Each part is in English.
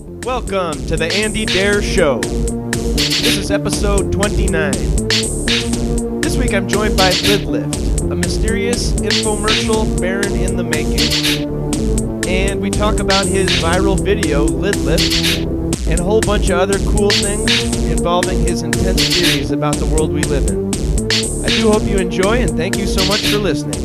Welcome to the Andy Dare Show. This is episode 29. This week I'm joined by Lidlift, a mysterious infomercial baron in the making. And we talk about his viral video, Lidlift, and a whole bunch of other cool things involving his intense theories about the world we live in. I do hope you enjoy, and thank you so much for listening.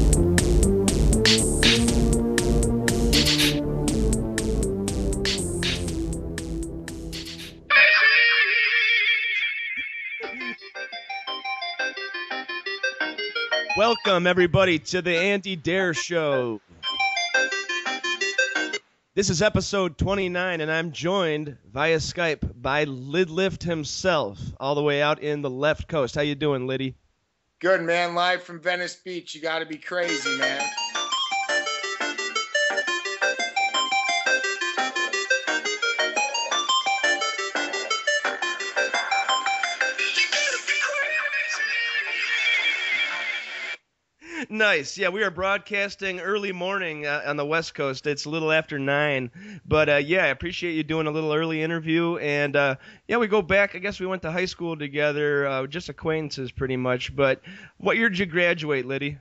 Welcome, everybody, to the Andy Dare Show. This is episode 29, and I'm joined via Skype by Lidlift himself, all the way out in the left coast. How you doing, Liddy? Good, man. Live from Venice Beach. You got to be crazy, man. Nice. Yeah, we are broadcasting early morning on the West Coast. It's a little after 9. But, yeah, I appreciate you doing a little early interview. And, yeah, we go back. I guess we went to high school together, just acquaintances pretty much. But what year did you graduate, Liddy?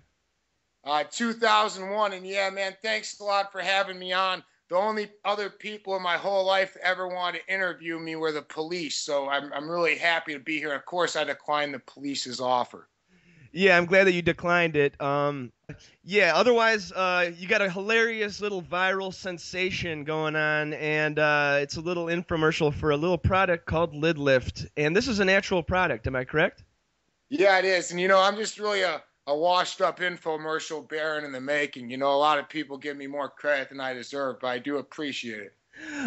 2001. And, yeah, man, thanks a lot for having me on. The only other people in my whole life that ever wanted to interview me were the police. So I'm really happy to be here. Of course, I declined the police's offer. Yeah, I'm glad that you declined it. Yeah, otherwise, you got a hilarious little viral sensation going on, and it's a little infomercial for a little product called Lidlift. And this is a natural product, am I correct? Yeah, it is. And, you know, I'm just really a washed-up infomercial baron in the making. You know, a lot of people give me more credit than I deserve, but I do appreciate it.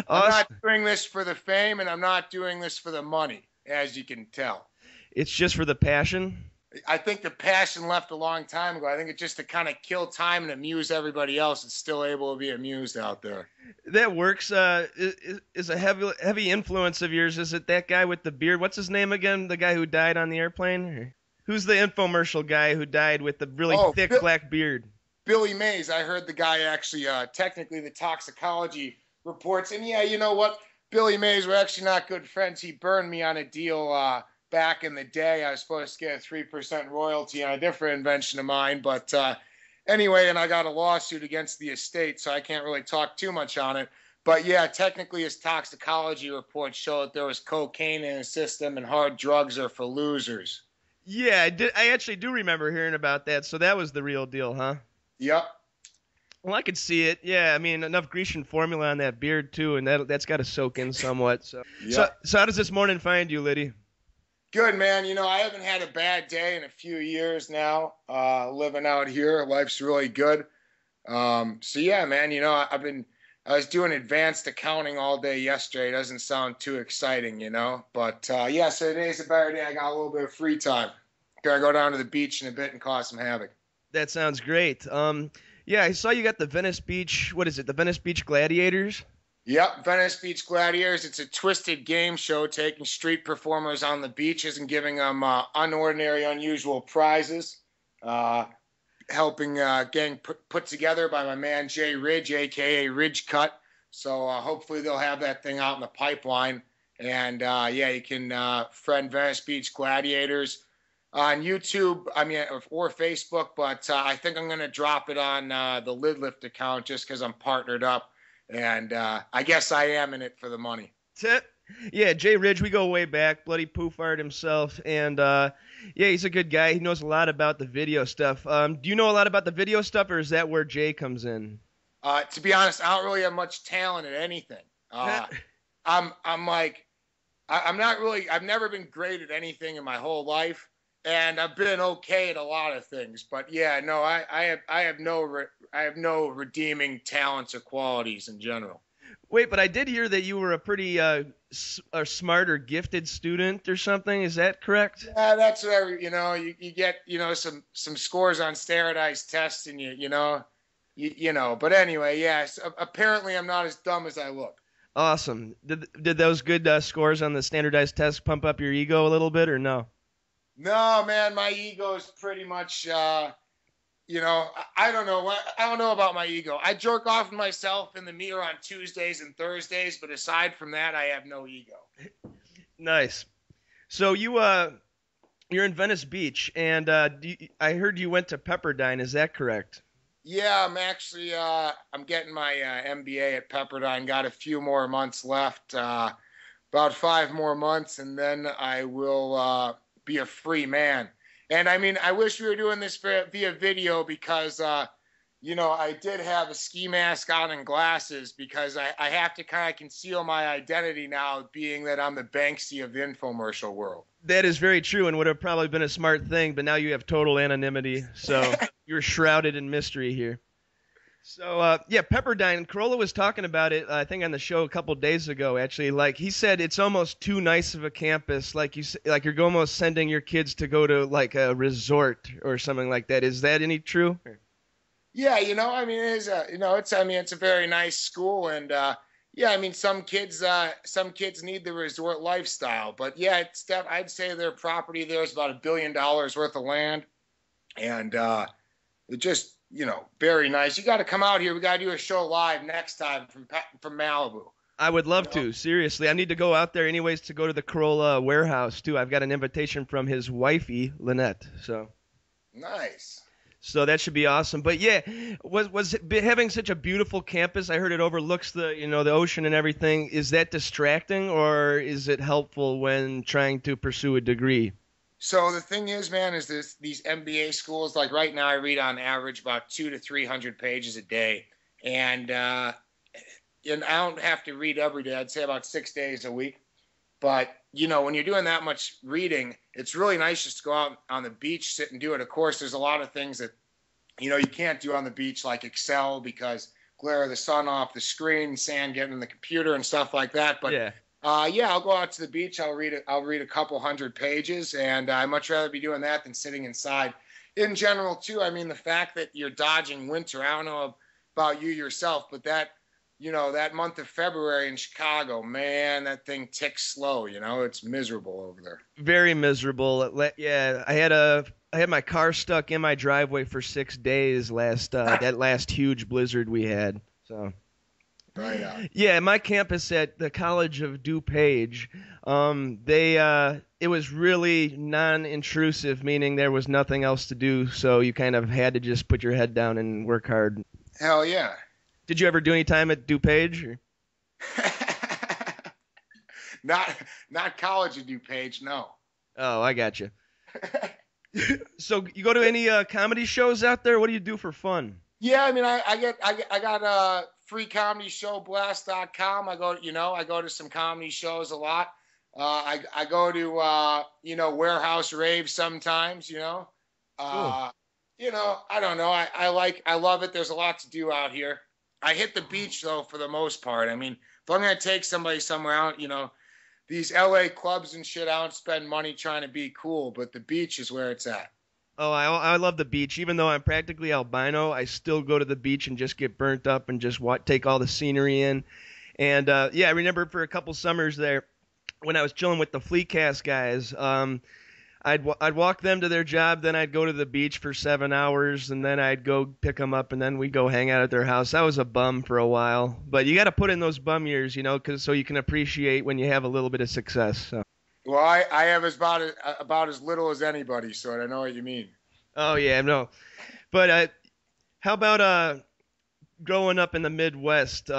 Awesome. I'm not doing this for the fame, and I'm not doing this for the money, as you can tell. It's just for the passion? I think the passion left a long time ago. I think it's just to kind of kill time and amuse everybody else that's still able to be amused out there. That works. Is a heavy influence of yours, is it that guy with the beard? What's his name again? The guy who died on the airplane? Who's the infomercial guy who died with the really thick black beard? Billy Mays. I heard the guy actually, technically the toxicology reports. And yeah, you know what? Billy Mays, we're actually not good friends. He burned me on a deal back in the day. I was supposed to get a 3% royalty on a different invention of mine. But anyway, and I got a lawsuit against the estate, so I can't really talk too much on it. But yeah, technically his toxicology reports show that there was cocaine in his system and hard drugs are for losers. Yeah, I actually do remember hearing about that. So that was the real deal, huh? Yep. Well, I could see it. Yeah, I mean, enough Grecian formula on that beard, too, and that's got to soak in somewhat. So, yep. So how does this morning find you, Liddy? Good, man. You know, I haven't had a bad day in a few years now, living out here. Life's really good. So, yeah, man, you know, I was doing advanced accounting all day yesterday. It doesn't sound too exciting, you know. But, yeah, so today's a better day. I got a little bit of free time. Gonna go down to the beach in a bit and cause some havoc. That sounds great. Yeah, I saw you got the Venice Beach, what is it, the Venice Beach Gladiators? Yep, Venice Beach Gladiators. It's a twisted game show taking street performers on the beaches and giving them unordinary, unusual prizes. Helping gang put together by my man Jay Ridge, a.k.a. Ridge Cut. So hopefully they'll have that thing out in the pipeline. And, yeah, you can friend Venice Beach Gladiators on YouTube, or Facebook. But I think I'm going to drop it on the Lidlift account just because I'm partnered up. And I guess I am in it for the money. Yeah, Jay Ridge, we go way back. Bloody Poofart himself. And, yeah, he's a good guy. He knows a lot about the video stuff. Do you know a lot about the video stuff, or is that where Jay comes in? To be honest, I don't really have much talent at anything. I'm I've never been great at anything in my whole life. And I've been okay at a lot of things, but yeah, no, I have no redeeming talents or qualities in general. Wait, but I did hear that you were a pretty smart or gifted student or something. Is that correct? Yeah, that's what you know. You get some scores on standardized tests, and you know. But anyway, yes. Apparently, I'm not as dumb as I look. Awesome. Did those good scores on the standardized tests pump up your ego a little bit, or no? No, man, my ego is pretty much I don't know I don't know about my ego. I jerk off myself in the mirror on Tuesdays and Thursdays, but aside from that, I have no ego. Nice. So you're in Venice Beach, and I heard you went to Pepperdine. Is that correct? Yeah, I'm actually I'm getting my MBA at Pepperdine. Got a few more months left, about 5 more months, and then I will be a free man. And I mean, I wish we were doing this via video because I did have a ski mask on and glasses because I have to kind of conceal my identity now, being that I'm the Banksy of the infomercial world. That is very true and would have probably been a smart thing, but now you have total anonymity, so you're shrouded in mystery here. So, Pepperdine, Carolla was talking about it, I think, on the show a couple days ago, actually. Like, he said it's almost too nice of a campus. Like you're almost sending your kids to go to, like, a resort or something like that. Is that any true? Yeah, I mean, it is it's a very nice school, and I mean, some kids need the resort lifestyle, but yeah, I'd say their property there is about $1 billion worth of land, and it just very nice. You got to come out here. We got to do a show live next time from Malibu. I would love to. Seriously, I need to go out there anyways to go to the Carolla warehouse too. I've got an invitation from his wifey, Lynette. So nice. So that should be awesome. But yeah, was it having such a beautiful campus? I heard it overlooks the the ocean and everything. Is that distracting or is it helpful when trying to pursue a degree? So the thing is, man, is these MBA schools, like right now I read on average about 200 to 300 pages a day. And I don't have to read every day. I'd say about 6 days a week. But, when you're doing that much reading, it's really nice just to go out on the beach, sit and do it. Of course, there's a lot of things that, you can't do on the beach, like Excel, because glare of the sun off the screen, sand getting in the computer and stuff like that. But yeah. I'll go out to the beach. I'll read a couple hundred pages, and I'd much rather be doing that than sitting inside. In general, too, I mean, the fact that you're dodging winter, I don't know about you yourself, but that month of February in Chicago, man, that thing ticks slow. It's miserable over there. Very miserable. Yeah, I had my car stuck in my driveway for 6 days that last huge blizzard we had. So. Right on. Yeah, my campus at the College of DuPage, it was really non-intrusive, meaning there was nothing else to do, so you kind of had to just put your head down and work hard. Hell yeah. Did you ever do any time at DuPage? Not College of DuPage, no. Oh, I got you. So you go to any comedy shows out there? What do you do for fun? Yeah, I mean, I got free comedy show blast.com. I go to some comedy shows a lot. I go to warehouse raves sometimes. Cool. I don't know. I love it. There's a lot to do out here. I hit the beach though for the most part. I mean, if I'm gonna take somebody somewhere out, these LA clubs and shit, I don't spend money trying to be cool, but the beach is where it's at. Oh, I love the beach. Even though I'm practically albino, I still go to the beach and just get burnt up and just take all the scenery in. And I remember for a couple summers there when I was chilling with the Fleecast guys, I'd walk them to their job, then I'd go to the beach for 7 hours, and then I'd go pick them up, and then we'd go hang out at their house. I was a bum for a while, but you got to put in those bum years, so you can appreciate when you have a little bit of success. So. Well, I have about as little as anybody, so I know what you mean. Oh yeah, no, but how about growing up in the Midwest?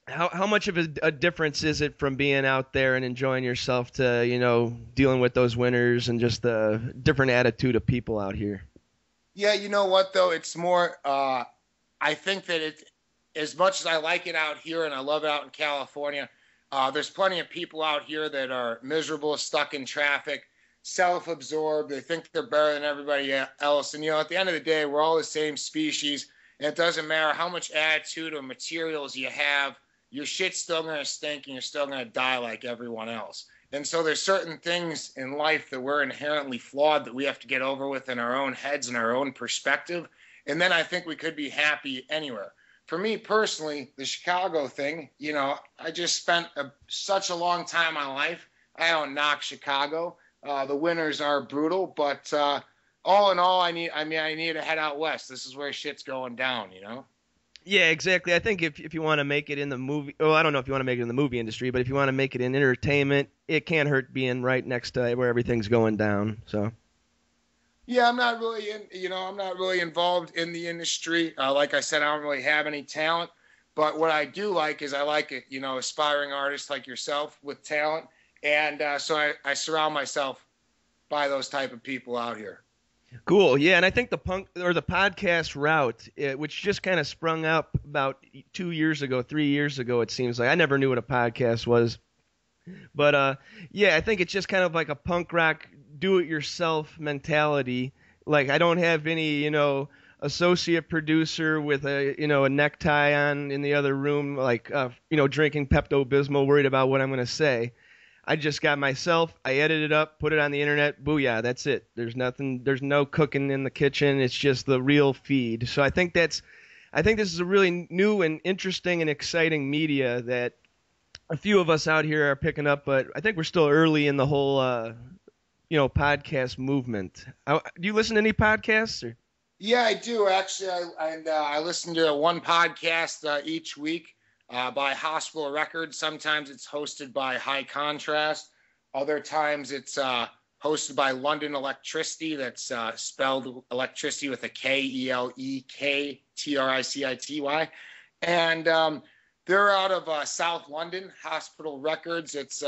How much of a difference is it from being out there and enjoying yourself to dealing with those winters and just the different attitude of people out here? Yeah, you know what though, it's more. I think that as much as I like it out here and I love it out in California. There's plenty of people out here that are miserable, stuck in traffic, self-absorbed. They think they're better than everybody else. And, at the end of the day, we're all the same species. And it doesn't matter how much attitude or materials you have, your shit's still going to stink and you're still going to die like everyone else. And so there's certain things in life that we're inherently flawed that we have to get over with in our own heads and our own perspective. And then I think we could be happy anywhere. For me personally, the Chicago thing, I just spent such a long time in my life. I don't knock Chicago. The winters are brutal, but all in all, I need to head out west. This is where shit's going down, you know? Yeah, exactly. I think if you want to make it in the movie, well, I don't know if you want to make it in the movie industry, but if you want to make it in entertainment, it can't hurt being right next to where everything's going down. So. Yeah, I'm not really involved in the industry. Like I said, I don't really have any talent. But what I do like is I like it, aspiring artists like yourself with talent. And so I surround myself by those type of people out here. Cool. Yeah, and I think the punk or the podcast route, which just kind of sprung up about 2 years ago, 3 years ago, it seems like. I never knew what a podcast was. But yeah, I think it's just kind of like a punk rock do-it-yourself mentality. Like I don't have any, associate producer with a necktie on in the other room, like drinking Pepto-Bismol, worried about what I'm going to say. I just got myself. I edited it up, put it on the internet. Booyah, that's it. There's no cooking in the kitchen. It's just the real feed. So I think this is a really new and interesting and exciting media that a few of us out here are picking up, but I think we're still early in the whole, podcast movement. Do you listen to any podcasts? Or? Yeah, I do actually. I listen to one podcast each week by Hospital Records. Sometimes it's hosted by High Contrast. Other times it's hosted by London Electricity. That's spelled electricity with a KELEKTRICITY. And they're out of South London, Hospital Records. It's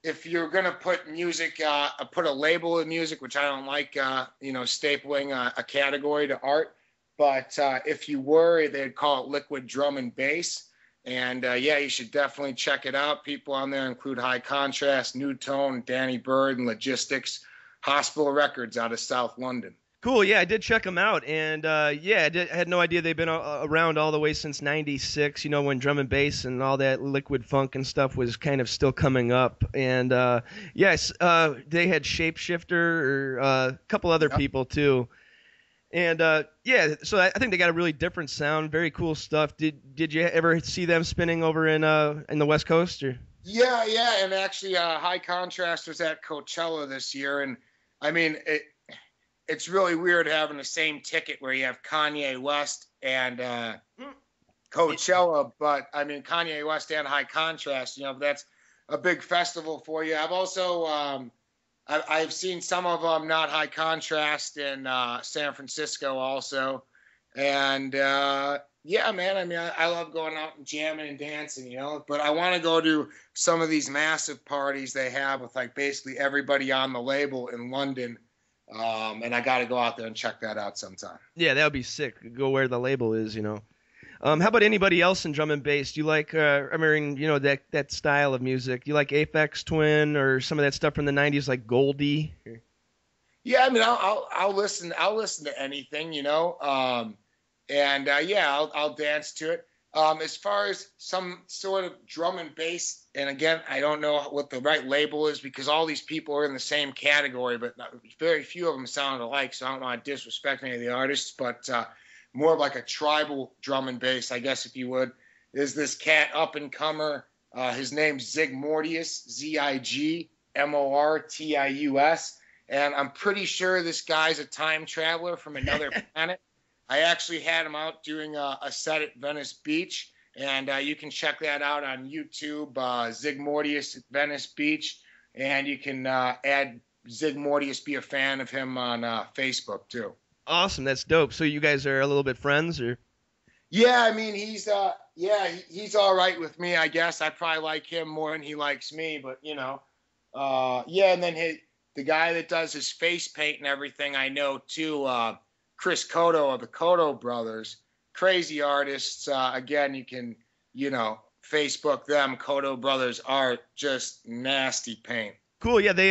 if you're going to put music, put a label in music, which I don't like, stapling a category to art. But if you were, they'd call it liquid drum and bass. And yeah, you should definitely check it out. People on there include High Contrast, New Tone, Danny Bird, and Logistics. Hospital Records out of South London. Cool. Yeah, I did check them out, and yeah, I had no idea they've been around all the way since '96. When drum and bass and all that liquid funk and stuff was kind of still coming up. And yes, they had Shapeshifter or a couple other people too. And yeah, so I think they got a really different sound. Very cool stuff. Did you ever see them spinning over in the West Coast? Or? Yeah, and actually, High Contrast was at Coachella this year, and I mean it's really weird having the same ticket where you have Kanye West and Coachella, but I mean Kanye West and High Contrast, that's a big festival for you. I've also I've seen some of them, not High Contrast, in San Francisco also, and yeah, man, I mean I love going out and jamming and dancing, but I want to go to some of these massive parties they have with like basically everybody on the label in London. And I got to go out there and check that out sometime. Yeah, that would be sick. Go where the label is, How about anybody else in drum and bass? Do you like, that style of music? Do you like Aphex Twin or some of that stuff from the '90s, like Goldie? Yeah, I mean, I'll listen. I'll listen to anything, and yeah, I'll dance to it. As far as some sort of drum and bass, and again, I don't know what the right label is because all these people are in the same category, but very few of them sound alike, so I don't want to disrespect any of the artists, but more of like a tribal drum and bass, I guess, if you would, is this cat up-and-comer. His name's Zig Mortius, Zigmortius, and I'm pretty sure this guy's a time traveler from another planet. I actually had him out doing a set at Venice Beach, and you can check that out on YouTube, Zig Mortius at Venice Beach, and you can add Zig Mortius, be a fan of him on Facebook too. Awesome, that's dope. So you guys are a little bit friends, or? Yeah, I mean he's all right with me, I guess. I probably like him more than he likes me, but yeah. And then the guy that does his face paint and everything, I know too. Chris Cotto of the Cotto Brothers, crazy artists. Again, you can, Facebook them. Cotto Brothers Art, just nasty paint. Cool. Yeah, they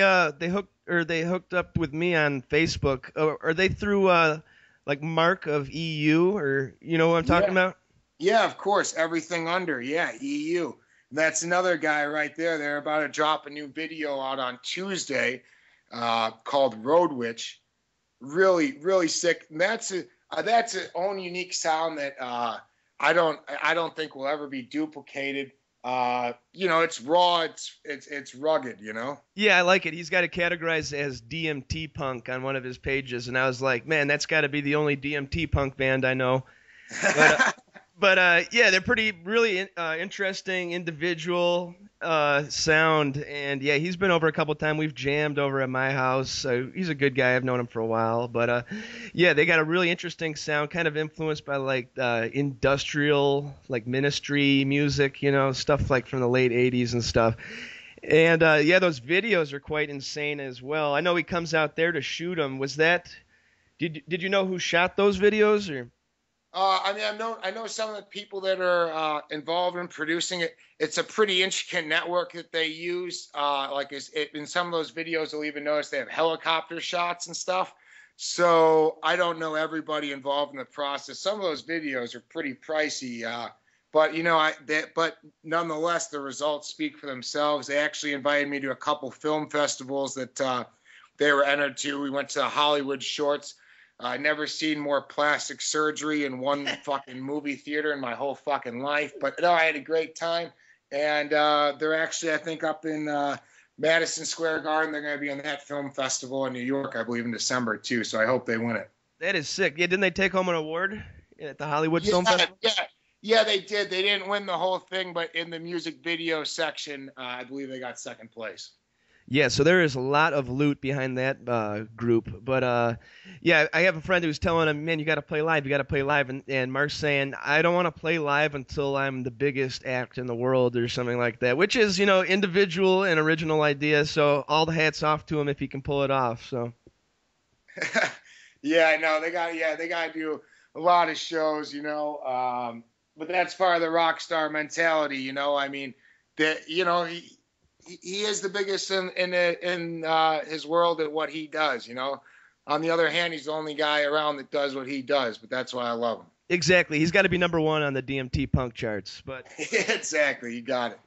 hooked up with me on Facebook. Are they through like Mark of EU, or you know what I'm talking about? Yeah, of course. Everything under EU. That's another guy right there. They're about to drop a new video out on Tuesday called Road Witch. Really, really sick. And that's an own unique sound that I don't think will ever be duplicated. it's raw, it's rugged, Yeah, I like it. He's got it categorized as DMT punk on one of his pages, and I was like, man, that's got to be the only DMT punk band I know. But yeah, they're really interesting individual sound, and yeah, he's been over a couple times. We've jammed over at my house. He's a good guy. I've known him for a while, but yeah, they got a really interesting sound, kind of influenced by like industrial, like Ministry music, stuff like from the late '80s and stuff. And yeah, those videos are quite insane as well. I know he comes out there to shoot them. Was that? Did you know who shot those videos or? I know some of the people that are involved in producing it. It's a pretty intricate network that they use. In some of those videos, you'll even notice they have helicopter shots and stuff. So I don't know everybody involved in the process. Some of those videos are pretty pricey, but but nonetheless, the results speak for themselves. They actually invited me to a couple film festivals that they were entered to. We went to Hollywood Shorts. I never seen more plastic surgery in one fucking movie theater in my whole fucking life. But no, I had a great time. And they're actually, I think, up in Madison Square Garden. They're going to be on that film festival in New York, I believe, in December, too. So I hope they win it. That is sick. Yeah, didn't they take home an award at the Hollywood Film Festival? Yeah, they did. They didn't win the whole thing, but in the music video section, I believe they got second place. Yeah, so there is a lot of loot behind that group. But, yeah, I have a friend who's telling him, man, you got to play live. You got to play live. And Mark's saying, I don't want to play live until I'm the biggest act in the world or something like that, which is, individual and original idea. So all the hats off to him if he can pull it off. So. Yeah, no, they got to do a lot of shows, but that's part of the rock star mentality, I mean, he is the biggest in his world at what he does, On the other hand, he's the only guy around that does what he does, but that's why I love him. Exactly. He's got to be number one on the DMT punk charts. But exactly. You got it.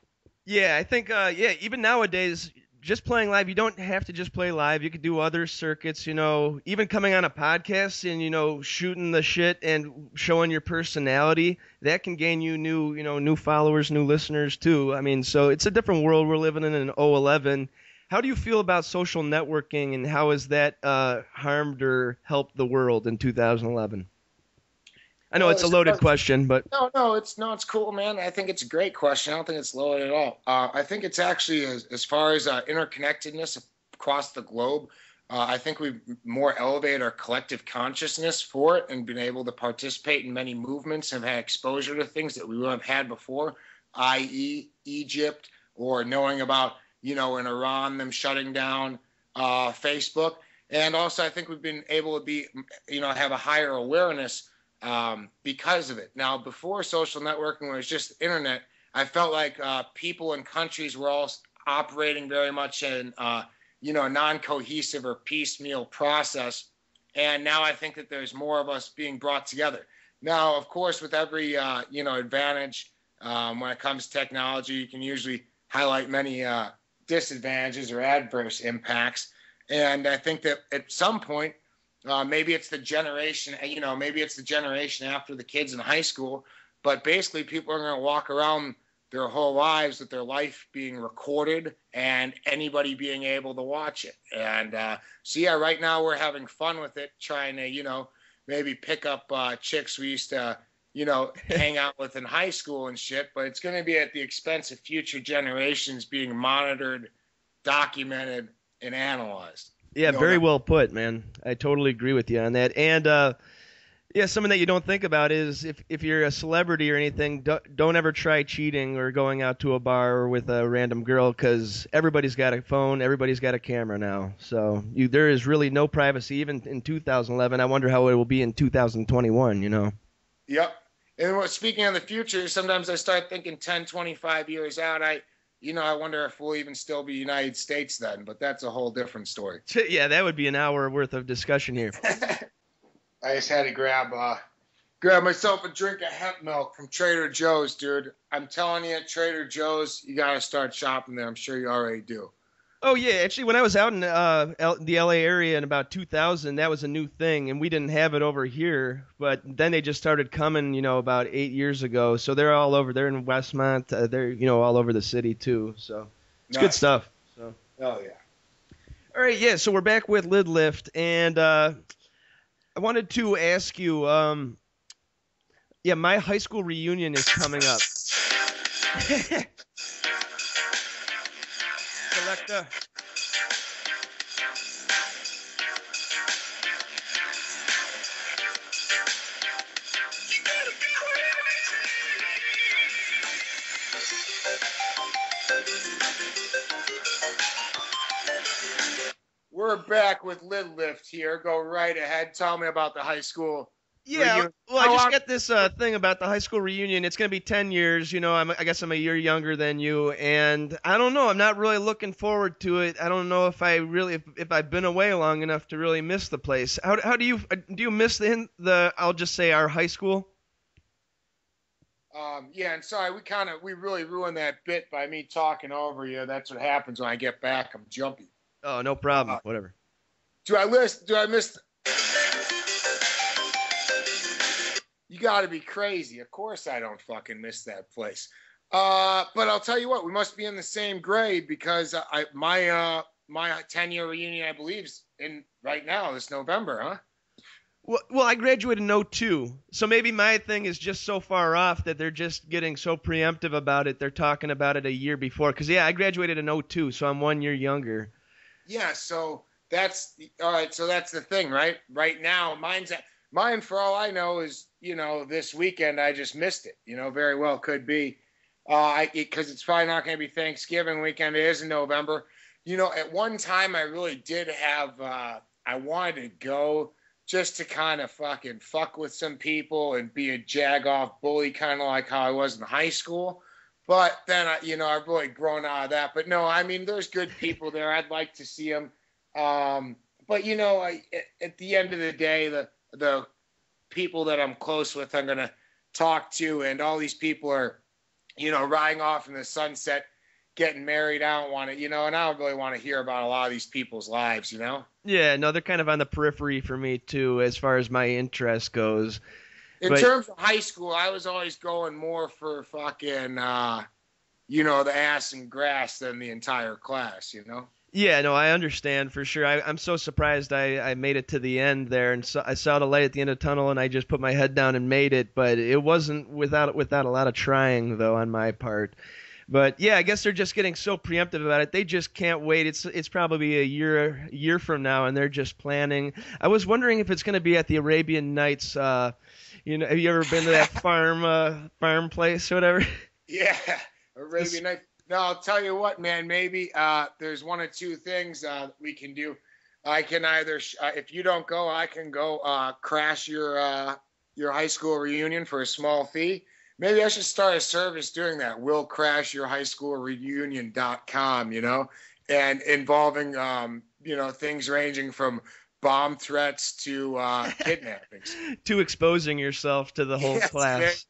Yeah, I think, even nowadays, just playing live, you don't have to just play live. You could do other circuits, even coming on a podcast and, shooting the shit and showing your personality. That can gain you new followers, new listeners too. I mean, so it's a different world we're living in 2011. How do you feel about social networking and how has that harmed or helped the world in 2011? I know it's a loaded question, but no, it's cool, man. I think it's a great question. I don't think it's loaded at all. I think it's actually as far as interconnectedness across the globe. I think we've more elevated our collective consciousness for it and been able to participate in many movements and have had exposure to things that we wouldn't have had before, i.e., Egypt, or knowing about in Iran them shutting down Facebook, and also I think we've been able to be have a higher awareness. Because of it. Now, before social networking was just internet, I felt like people and countries were all operating very much in, a non-cohesive or piecemeal process. And now I think that there's more of us being brought together. Now, of course, with every, advantage when it comes to technology, you can usually highlight many disadvantages or adverse impacts. And I think that at some point, maybe it's the generation, after the kids in high school, but basically people are going to walk around their whole lives with their life being recorded and anybody being able to watch it. And so, yeah, right now we're having fun with it, trying to, maybe pick up chicks we used to, hang out with in high school and shit, but it's going to be at the expense of future generations being monitored, documented, and analyzed. Yeah, very well put, man. I totally agree with you on that. And something that you don't think about is if you're a celebrity or anything, don't ever try cheating or going out to a bar with a random girl because everybody's got a phone, everybody's got a camera now. So there is really no privacy even in 2011. I wonder how it will be in 2021, Yep. And speaking of the future, sometimes I start thinking 10, 25 years out, I wonder if we'll even still be United States then, but that's a whole different story. Yeah, that would be an hour worth of discussion here. I just had to grab myself a drink of hemp milk from Trader Joe's, dude. I'm telling you, at Trader Joe's, you got to start shopping there. I'm sure you already do. Oh yeah, actually, when I was out in the LA area in about 2000, that was a new thing, and we didn't have it over here. But then they just started coming, about 8 years ago. So they're all over. They're in Westmont. They're all over the city too. So it's good Nice. stuff. So Oh yeah. all right, yeah. So we're back with Lid Lift, and I wanted to ask you, yeah, my high school reunion is coming up. Selecta. We're back with Lid Lift here. Go right ahead. Tell me about the high school. Yeah, reunion. well, I just got this thing about the high school reunion. It's going to be 10 years. I guess I'm a year younger than you, and I don't know. I'm not really looking forward to it. I don't know if if I've been away long enough to really miss the place. How do you miss the I'll just say our high school? Yeah, and sorry, we really ruined that bit by me talking over you. That's what happens when I get back. I'm jumpy. Oh, no problem. Whatever. Do I miss? You got to be crazy. Of course I don't fucking miss that place. But I'll tell you what, we must be in the same grade because my 10-year reunion, I believe, is in right now this November, huh? Well, I graduated in 02, so maybe my thing is just so far off that they're just getting so preemptive about it. They're talking about it a year before. Because, yeah, I graduated in 02, so I'm 1 year younger. Yeah, so that's all right. So that's the thing, right? Right now, mine for all I know is, this weekend I just missed it. Very well could be, because it's probably not going to be Thanksgiving weekend. It is in November. At one time I really did have. I wanted to go just to kind of fucking fuck with some people and be a jag-off bully, kind of like how I was in high school. But then, I've really grown out of that. But no, I mean, there's good people there. I'd like to see them. But, at the end of the day, the people that I'm close with, I'm going to talk to. And all these people are, riding off in the sunset, getting married. I don't want to, and I don't really want to hear about a lot of these people's lives, Yeah, no, they're kind of on the periphery for me, too, as far as my interest goes. In terms of high school, I was always going more for fucking, the ass and grass than the entire class, Yeah, no, I understand for sure. I'm so surprised I made it to the end there, and so I saw the light at the end of the tunnel, and I just put my head down and made it. But it wasn't without a lot of trying, though, on my part. But yeah, I guess they're just getting so preemptive about it. They just can't wait. It's probably a year from now, and they're just planning. I was wondering if it's going to be at the Arabian Nights. Have you ever been to that farm place or whatever? Yeah, Arabian Nights. No, I'll tell you what, man. Maybe there's one or two things we can do. I can either, if you don't go, I can go crash your high school reunion for a small fee. Maybe I should start a service doing that. We'll crash your high school reunion.com, and involving, things ranging from bomb threats to kidnappings. To exposing yourself to the whole class.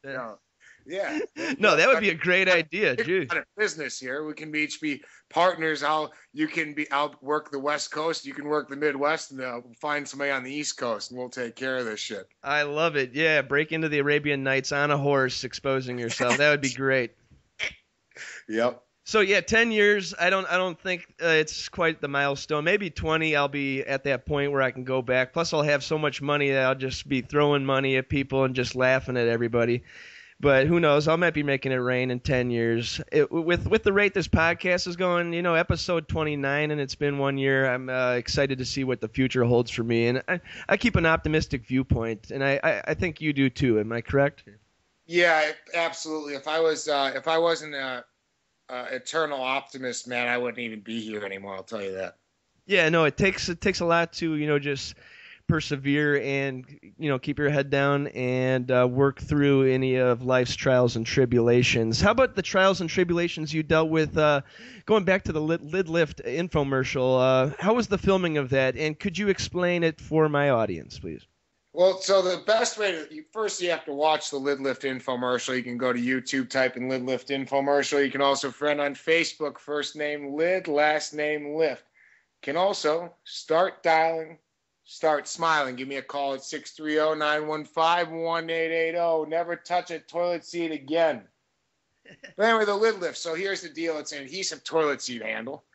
Yeah. No, that would be a great idea, dude. We're business here. We can each be partners. I'll work the West Coast. You can work the Midwest, and we'll find somebody on the East Coast, and we'll take care of this shit. I love it. Yeah, break into the Arabian Nights on a horse, exposing yourself. That would be great. Yep. So yeah, 10 years. I don't think it's quite the milestone. Maybe 20. I'll be at that point where I can go back. Plus, I'll have so much money that I'll just be throwing money at people and just laughing at everybody. But who knows? I might be making it rain in 10 years. With the rate this podcast is going, episode 29, and it's been 1 year. I'm excited to see what the future holds for me. And I keep an optimistic viewpoint, and I think you do too. Am I correct? Yeah, absolutely. If I wasn't an eternal optimist, man, I wouldn't even be here anymore. I'll tell you that. Yeah, no, it takes a lot to, just persevere and keep your head down and work through any of life's trials and tribulations. How about the trials and tribulations you dealt with going back to the Lid Lift infomercial? How was the filming of that, and could you explain it for my audience, please? Well, so the best way first you have to watch the Lid Lift infomercial. You can go to YouTube, type in Lid Lift infomercial. You can also friend on Facebook, first name Lid, last name Lift. Can also start dialing, start smiling. Give me a call at 630-915-1880. Never touch a toilet seat again. But anyway, the Lid Lift. So here's the deal. It's an adhesive toilet seat handle.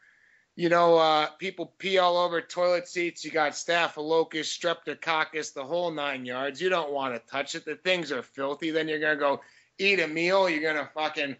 You know, people pee all over toilet seats. You got Staphylococcus, Streptococcus, the whole 9 yards. You don't want to touch it. The things are filthy. Then you're going to go eat a meal. You're going to fucking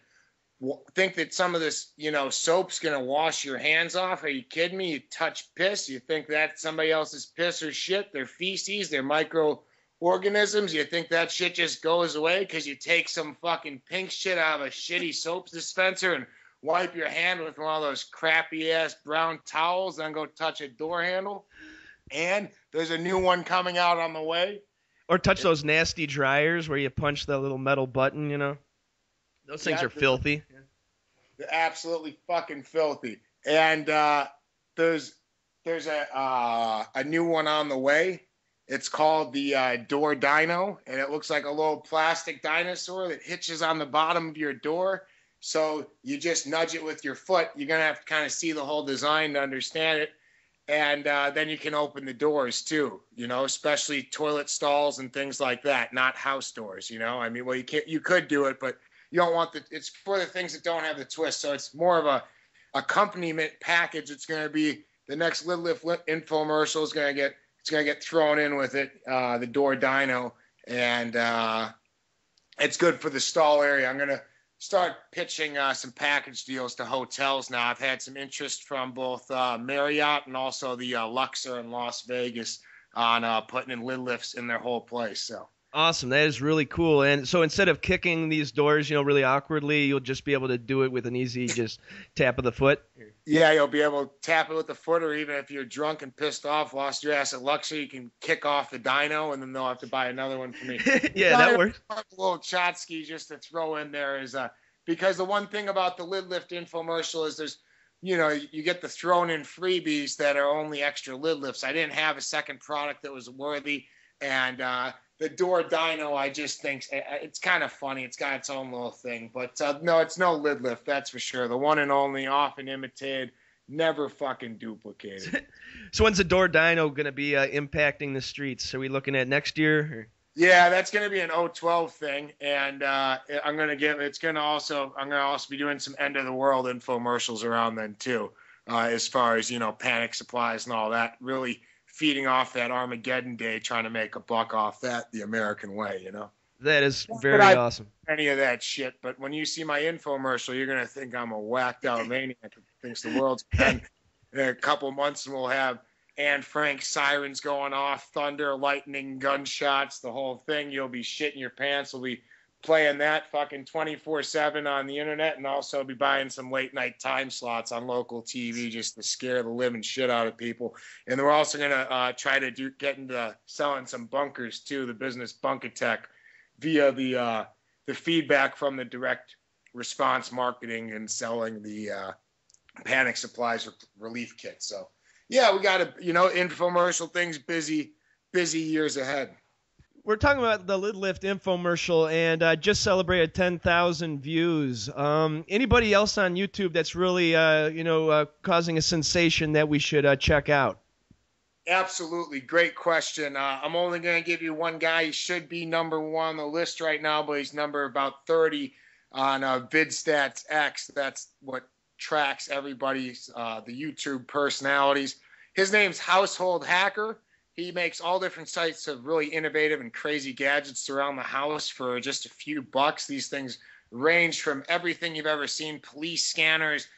think that some of this, soap's going to wash your hands off. Are you kidding me? You touch piss. You think that's somebody else's piss or shit, their feces, their microorganisms. You think that shit just goes away because you take some fucking pink shit out of a shitty soap dispenser and wipe your hand with one of those crappy-ass brown towels, then go touch a door handle. And there's a new one coming out on the way. Or touch those nasty dryers where you punch the little metal button, Those things are filthy. They're absolutely fucking filthy. And there's a new one on the way. It's called the Door Dino, and it looks like a little plastic dinosaur that hitches on the bottom of your door. So you just nudge it with your foot. You're going to have to kind of see the whole design to understand it. And then you can open the doors too, especially toilet stalls and things like that, not house doors, I mean, well, you could do it, but you don't want it's for the things that don't have the twist. So it's more of a accompaniment package. It's going to be the next Lid Lift infomercial is going to get thrown in with it, the Door Dino. And it's good for the stall area. I'm going to start pitching some package deals to hotels now. I've had some interest from both Marriott and also the Luxor in Las Vegas on putting in Lid Lifts in their whole place. So awesome. That is really cool. And so instead of kicking these doors, really awkwardly, you'll just be able to do it with an easy just tap of the foot. Yeah, you'll be able to tap it with the foot, or even if you're drunk and pissed off, lost your ass at Luxor, you can kick off the dyno, and then they'll have to buy another one for me. Yeah, that works. A little Chotsky just to throw in there is because the one thing about the Lid Lift infomercial is there's, you get the thrown in freebies that are only extra lid lifts. I didn't have a second product that was worthy, and the Door Dino, I just think it's kind of funny. It's got its own little thing. But no, it's no lid lift, that's for sure. The one and only, often imitated, never fucking duplicated. So when's the Door Dino going to be impacting the streets? Are we looking at next year? Or? Yeah, that's going to be an 012 thing. And I'm going to also be doing some end of the world infomercials around then too, as far as, panic supplies and all that. Really feeding off that Armageddon Day, trying to make a buck off that the American way, That is very awesome. Any of that shit, but when you see my infomercial, you're gonna think I'm a whacked out maniac who thinks the world's end. In a couple months, we'll have Anne Frank sirens going off, thunder, lightning, gunshots, the whole thing. You'll be shitting your pants. We'll be playing that fucking 24/7 on the internet, and also be buying some late night time slots on local TV just to scare the living shit out of people. And we're also gonna try to get into selling some bunkers too, the business Bunkatech, via the feedback from the direct response marketing and selling the panic supplies or relief kits. So yeah, we got infomercial things, busy years ahead. We're talking about the Lid Lift infomercial, and just celebrated 10,000 views. Anybody else on YouTube that's really, causing a sensation that we should check out? Absolutely. Great question. I'm only going to give you one guy. He should be number one on the list right now, but he's number about 30 on VidStats X. That's what tracks everybody's, the YouTube personalities. His name's Household Hacker. He makes all different sites of really innovative and crazy gadgets around the house for just a few bucks. These things range from everything you've ever seen: police scanners,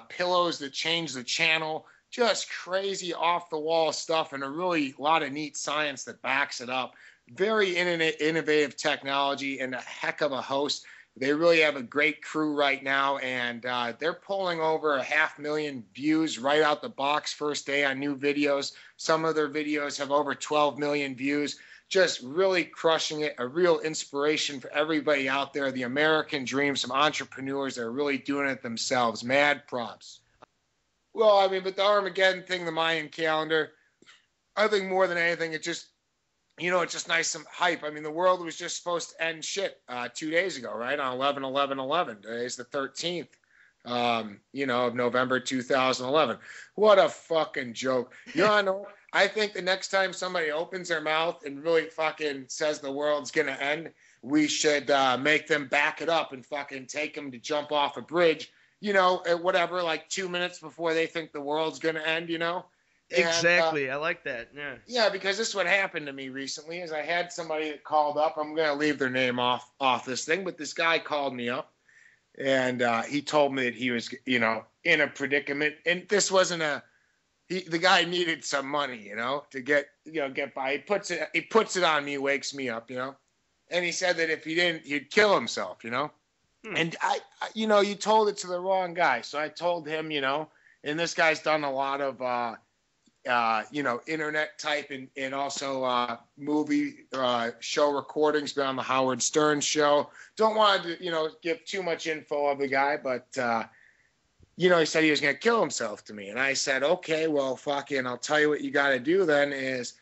pillows that change the channel, just crazy off-the-wall stuff, and a lot of neat science that backs it up. Very innovative technology and a heck of a host. They really have a great crew right now, and they're pulling over 500,000 views right out the box first day on new videos. Some of their videos have over 12 million views. Just really crushing it. A real inspiration for everybody out there. The American dream, some entrepreneurs that are really doing it themselves. Mad props. Well, I mean, but the Armageddon thing, the Mayan calendar, I think more than anything, it just it's just nice, some hype. I mean, the world was just supposed to end shit 2 days ago, right? On 11/11/11. Today's the 13th, of November 2011. What a fucking joke. I think the next time somebody opens their mouth and really fucking says the world's going to end, we should make them back it up and fucking take them to jump off a bridge, at whatever, like 2 minutes before they think the world's going to end, Exactly. I like that. Yeah. Yeah, because this is what happened to me recently is I had somebody that called up. I'm going to leave their name off this thing, but this guy called me up and he told me that he was, in a predicament. And this wasn't the guy needed some money, to get by. He puts it on me, wakes me up, and he said that if he didn't, he'd kill himself, And I, you told it to the wrong guy. So I told him, and this guy's done a lot of, internet type and also movie show recordings, been on the Howard Stern show. Don't want to, give too much info of the guy, but, he said he was going to kill himself to me. And I said, okay, well, fucking, I'll tell you what you got to do then is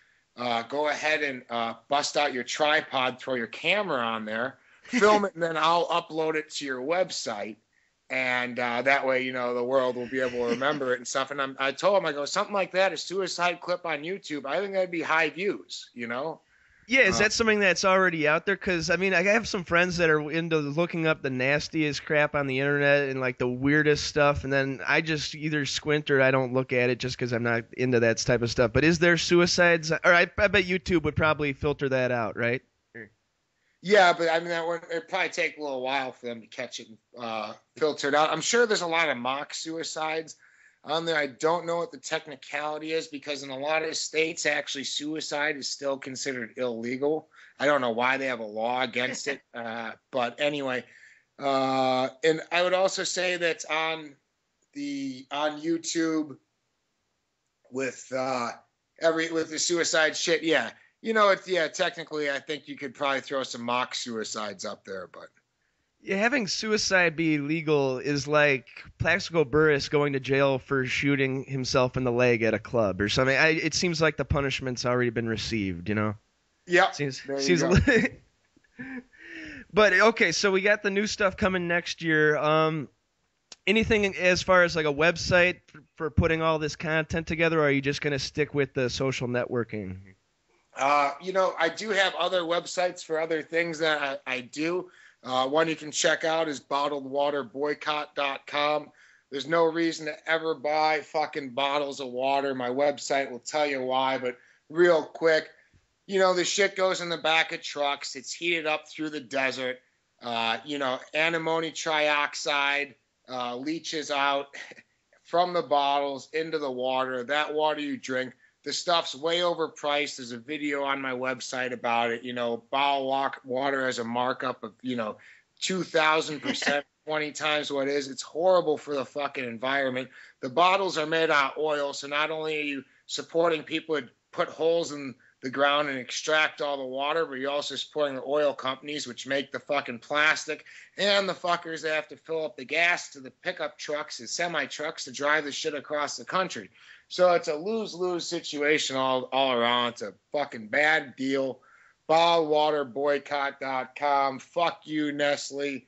go ahead and bust out your tripod, throw your camera on there, film it, and then I'll upload it to your website. And that way, the world will be able to remember it and stuff. And I told him, I go, something like that, a suicide clip on YouTube, I think that'd be high views, Yeah, is that something that's already out there? Because, I mean, I have some friends that are into looking up the nastiest crap on the internet and, like, the weirdest stuff, and then I just either squint or I don't look at it just because I'm not into that type of stuff. But is there suicides? Or I bet YouTube would probably filter that out, right? Yeah, but I mean, it'd probably take a little while for them to catch it and filter it out. I'm sure there's a lot of mock suicides on there. I don't know what the technicality is because in a lot of states, actually, suicide is still considered illegal. I don't know why they have a law against it. But anyway, and I would also say that on YouTube with the suicide shit, yeah. Technically, I think you could probably throw some mock suicides up there, but yeah, having suicide be legal is like Plaxico Burress going to jail for shooting himself in the leg at a club or something. It seems like the punishment's already been received, Yeah. Seems. But okay, so we got the new stuff coming next year. Anything as far as like a website for putting all this content together, or are you just going to stick with the social networking? I do have other websites for other things that I do. One you can check out is bottledwaterboycott.com. There's no reason to ever buy fucking bottles of water. My website will tell you why, but real quick, the shit goes in the back of trucks. It's heated up through the desert. Antimony trioxide leaches out from the bottles into the water. That water you drink. The stuff's way overpriced. There's a video on my website about it. Bottled water has a markup of, 2,000%, 20 times what it is. It's horrible for the fucking environment. The bottles are made out of oil, so not only are you supporting people who put holes in the ground and extract all the water, but you're also supporting the oil companies, which make the fucking plastic, and the fuckers that have to fill up the gas to the pickup trucks and semi-trucks to drive the shit across the country. So it's a lose-lose situation all around. It's a fucking bad deal. Bottledwaterboycott.com. Fuck you, Nestle.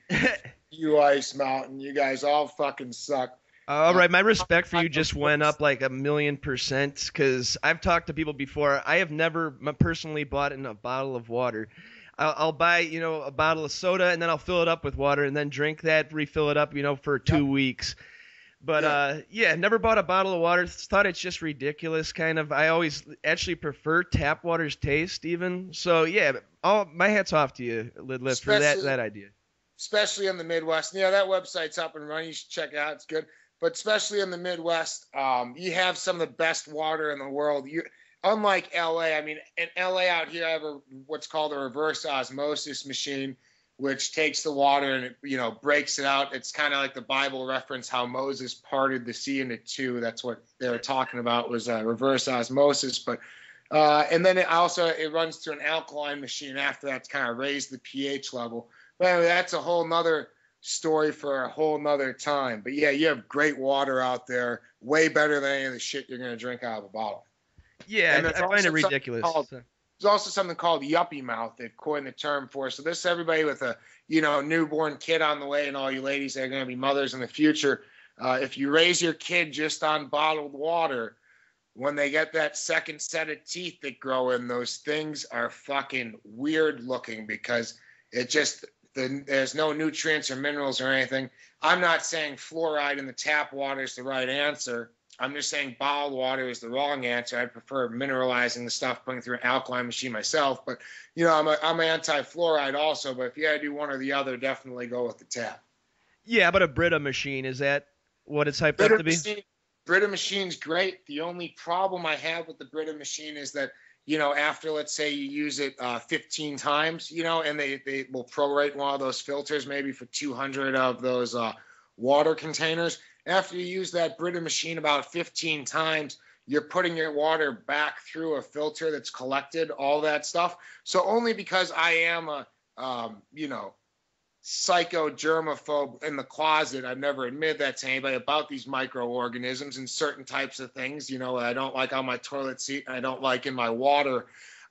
You, Ice Mountain. You guys all fucking suck. All right, my respect for you just went up like 1,000,000% because I've talked to people before. I have never personally bought in a bottle of water. I'll buy, a bottle of soda and then I'll fill it up with water and then drink that, refill it up, for 2 weeks. But, never bought a bottle of water. Thought it's just ridiculous, kind of. I always actually prefer tap water's taste, even. So, yeah, my hat's off to you, Lidlift, for that idea. Especially in the Midwest. Yeah, that website's up and running. You should check it out. It's good. But especially in the Midwest, you have some of the best water in the world. Unlike L.A., I mean, in L.A. out here, I have what's called a reverse osmosis machine, which takes the water and breaks it out. It's kind of like the Bible reference how Moses parted the sea into two. That's what they were talking about was reverse osmosis. But and then it runs through an alkaline machine after that to kind of raise the pH level. But anyway, that's a whole nother story for a whole nother time. But yeah, you have great water out there, way better than any of the shit you're going to drink out of a bottle. Yeah, I find it ridiculous. There's also something called yuppie mouth. They've coined the term for. So this is everybody with a, newborn kid on the way, and all you ladies that are going to be mothers in the future. If you raise your kid just on bottled water, when they get that second set of teeth that grow in, those things are fucking weird looking because there's no nutrients or minerals or anything. I'm not saying fluoride in the tap water is the right answer. I'm just saying bottled water is the wrong answer. I prefer mineralizing the stuff, putting through an alkaline machine myself. But, I'm anti-fluoride also. But if you got to do one or the other, definitely go with the tap. Yeah, but a Brita machine, is that what it's hyped up to be? Brita machine's great. The only problem I have with the Brita machine is that, after, let's say you use it 15 times, and they will prorate one of those filters maybe for 200 of those water containers. After you use that Brita machine about 15 times, you're putting your water back through a filter that's collected all that stuff. So only because I am a, psycho germaphobe in the closet, I've never admitted that to anybody about these microorganisms and certain types of things, I don't like on my toilet seat and I don't like in my water.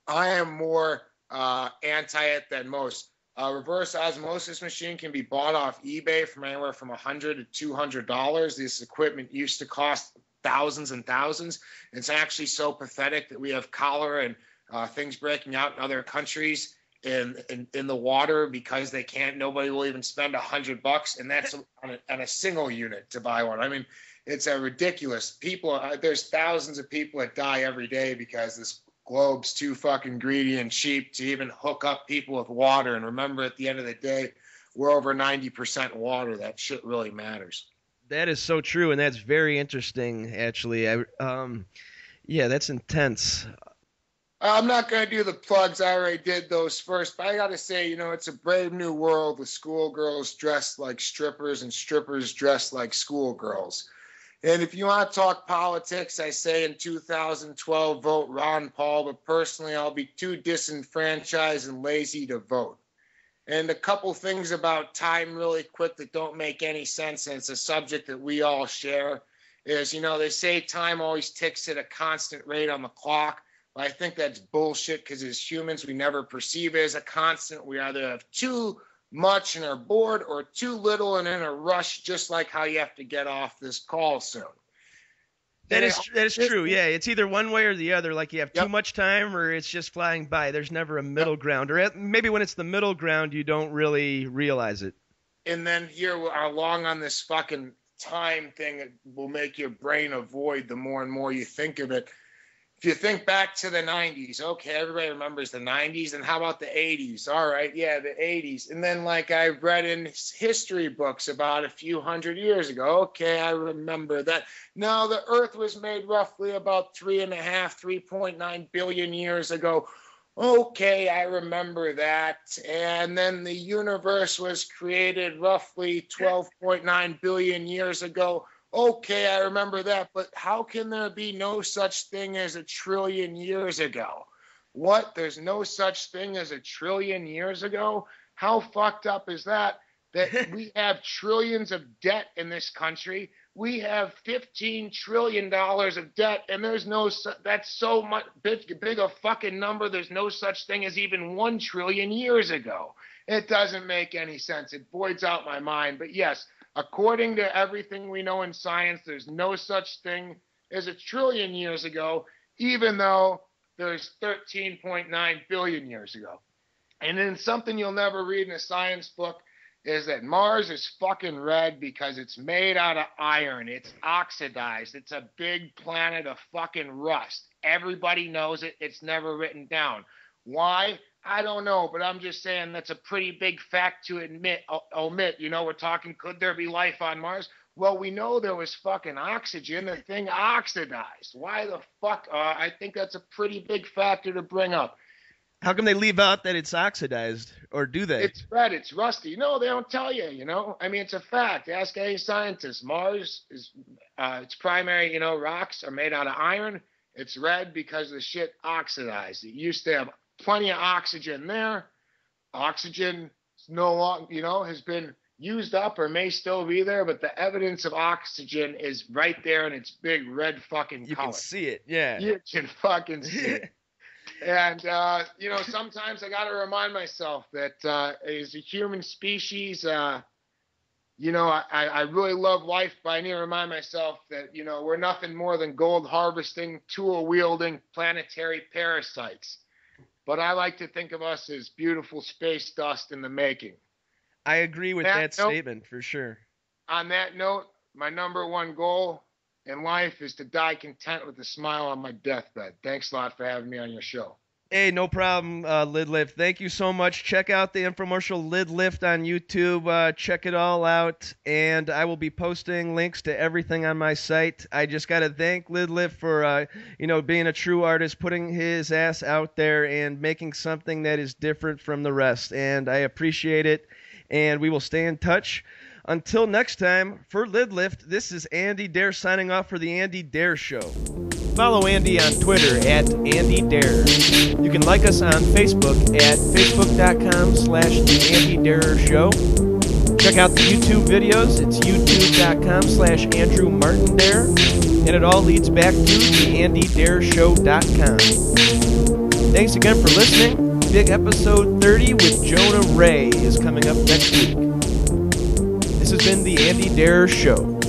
I am more anti it than most. Reverse osmosis machine can be bought off eBay from anywhere from $100 to $200. This equipment used to cost thousands and thousands. It's actually so pathetic that we have cholera and things breaking out in other countries in the water because nobody will even spend $100, and that's on a single unit to buy one. I mean, it's a ridiculous. There's thousands of people that die every day because this globe's too fucking greedy and cheap to even hook up people with water. And remember, at the end of the day, we're over 90% water. That shit really matters. That is so true, and that's very interesting, actually. Yeah, that's intense. I'm not going to do the plugs. I already did those first. But I got to say, it's a brave new world with schoolgirls dressed like strippers and strippers dressed like schoolgirls. And if you want to talk politics, I say in 2012, vote Ron Paul. But personally, I'll be too disenfranchised and lazy to vote. And a couple things about time really quick that don't make any sense, and it's a subject that we all share, is, they say time always ticks at a constant rate on the clock. I think that's bullshit because as humans, we never perceive it as a constant. We either have too much and are bored or too little and in a rush, just like how you have to get off this call soon. That is true. Yeah, it's either one way or the other. Like you have too much time or it's just flying by. There's never a middle ground. Or maybe when it's the middle ground, you don't really realize it. And then here along on this fucking time thing that will make your brain avoid the more and more you think of it. If you think back to the 90s, okay, everybody remembers the 90s. And how about the 80s? All right, yeah, the 80s. And then like I read in history books about a few hundred years ago, okay, I remember that. No, the Earth was made roughly about 3.9 billion years ago. Okay, I remember that. And then the universe was created roughly 12.9 billion years ago. Okay, I remember that, but how can there be no such thing as a trillion years ago? What? There's no such thing as a trillion years ago? How fucked up is that? That we have trillions of debt in this country. We have $15 trillion of debt, and that's so much big a fucking number. There's no such thing as even 1 trillion years ago. It doesn't make any sense. It voids out my mind, but yes, according to everything we know in science, there's no such thing as a trillion years ago, even though there's 13.9 billion years ago. And then something you'll never read in a science book is that Mars is fucking red because it's made out of iron. It's oxidized. It's a big planet of fucking rust. Everybody knows it. It's never written down. Why? I don't know, but I'm just saying that's a pretty big fact to omit. We're talking, could there be life on Mars? Well, we know there was fucking oxygen. The thing oxidized. Why the fuck? I think that's a pretty big factor to bring up. How come they leave out that it's oxidized, or do they? It's red. It's rusty. No, they don't tell you, I mean, it's a fact. Ask any scientist. Mars is, its primary, rocks are made out of iron. It's red because the shit oxidized. It used to have plenty of oxygen there. Oxygen is no longer, has been used up or may still be there, but the evidence of oxygen is right there in its big red fucking color. You can see it, yeah. You can fucking see it. And, sometimes I got to remind myself that as a human species, I really love life, but I need to remind myself that, we're nothing more than gold harvesting, tool wielding, planetary parasites. But I like to think of us as beautiful space dust in the making. I agree with that statement for sure. On that note, my number one goal in life is to die content with a smile on my deathbed. Thanks a lot for having me on your show. Hey, no problem, Lid Lift. Thank you so much. Check out the infomercial Lid Lift on YouTube. Check it all out, and I will be posting links to everything on my site. I just got to thank Lid Lift for, being a true artist, putting his ass out there and making something that is different from the rest, and I appreciate it, and we will stay in touch. Until next time, for Lid Lift, this is Andy Dare signing off for The Andy Dare Show. Follow Andy on Twitter at Andy Dare. You can like us on Facebook at facebook.com/The Andy Dare Show. Check out the YouTube videos. It's youtube.com/Andrew Martin Dare. And it all leads back to theandydareshow.com. Thanks again for listening. Big episode 30 with Jonah Ray is coming up next week. This has been The Andy Dare Show.